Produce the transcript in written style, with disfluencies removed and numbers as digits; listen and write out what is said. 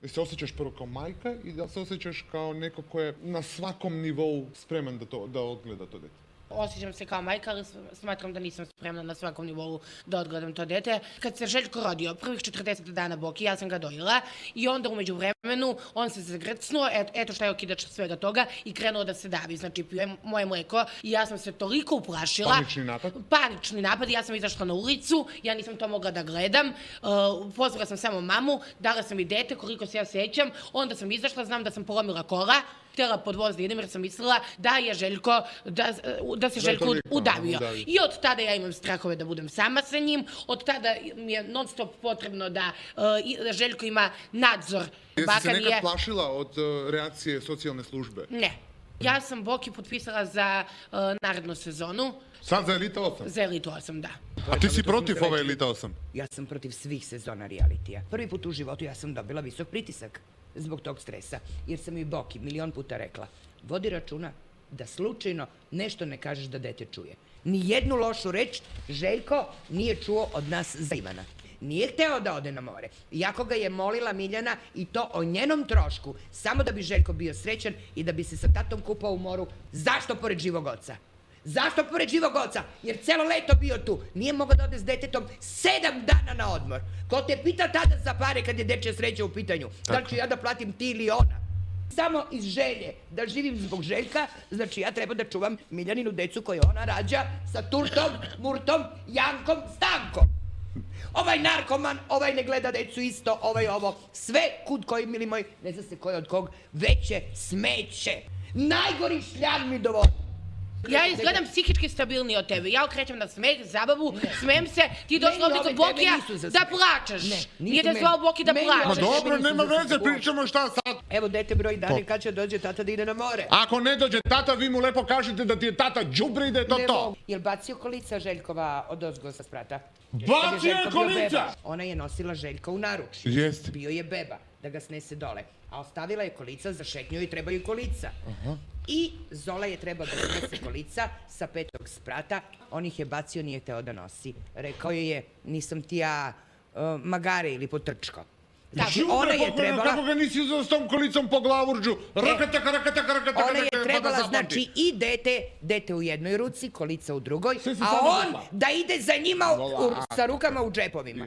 se osjećaš prvo kao majka i da se osjećaš kao neko ko je na svakom nivou spreman da odgleda to dete? Osjećam se kao majka, ali smatram da nisam spremna na svakom nivou da odgledam to dete. Kad se Željko rodio, prvih 40 dana Boki, ja sam ga dojela i onda umeđu vremenu on se zagrcnuo, eto šta je okidač svega toga i krenuo da se davi. Znači, pio je moje mleko i ja sam se toliko uplašila. Panični napad? Panični napad, ja sam izašla na ulicu, ja nisam to mogla da gledam. Pozvala sam samo mamu, dala sam i dete, koliko se ja sećam, onda sam izašla, znam da sam polomila kola, htjela pod voz da idem jer sam mislila da je Željko, da se Željko udavio. I od tada ja imam strahove da budem sama sa njim, od tada mi je non stop potrebno da Željko ima nadzor. Jesi se nekad plašila od reakcije socijalne službe? Ne. Ja sam Boki potpisala za narednu sezonu. Sad za Elita 8? Za Elitu 8, da. A ti si protiv ove Elita 8? Ja sam protiv svih sezona realitija. Prvi put u životu ja sam dobila visok pritisak zbog tog stresa, jer sam i Boki milion puta rekla, vodi računa da slučajno nešto ne kažeš da dete čuje. Ni jednu lošu reč Željko nije čuo od nas za Ivana. Nije hteo da ode na more, iako ga je molila Miljana i to o njenom trošku, samo da bi Željko bio srećan i da bi se sa tatom kupao u moru. Zašto pored živog oca? Zašto pored živog oca? Jer celo leto bio tu. Nije mogao da ode s detetom 7 dana na odmor. Ko te pita tada za pare kad je dečja sreća u pitanju? Da li ću ja da platim ti ili ona? Samo iz želje da živim zbog Željka, znači ja treba da čuvam Miljaninu decu koju ona rađa sa Turtom, Murtom, Jankom, Stankom. Ovaj narkoman, ovaj ne gleda decu isto, ovaj ovo. Sve kud koji, mili moji, ne zna se ko je od kog, veće smeće. Najgori šljan mi dovodi. Ja izgledam psihički stabilniji od tebe. Ja okrećem na smeh, zabavu, smijem se, ti došla ovdje kod Bokija da plačeš. Nije da zvao Boki da plačeš. Ma dobro, nema veze, pričamo šta sad. Evo dete broj dana kad će dođe tata da ide na more. Ako ne dođe tata, vi mu lepo kažete da ti je tata đubre i da je to to. Jel bacio kolica Željkova od ozgo sa sprata? Bacio je kolica! Ona je nosila Željka u naruč. Jest. Bio je beba da ga snese dole. A ostavila je kolica za šetnju i trebaju kolica. I Zola je trebao da snese kolica sa 5. sprata. On ih je bacio, nije hteo da nosi. Rekao je, nisam ti ja magare ili potrčko. Znači, ona je trebala... Kako ga nisi uzeo s tom kolicom po glavurđu? Rakataka, rakataka, rakataka, ona je trebala, znači, i dete u jednoj ruci, kolica u drugoj, a on da ide za njima sa rukama u džepovima.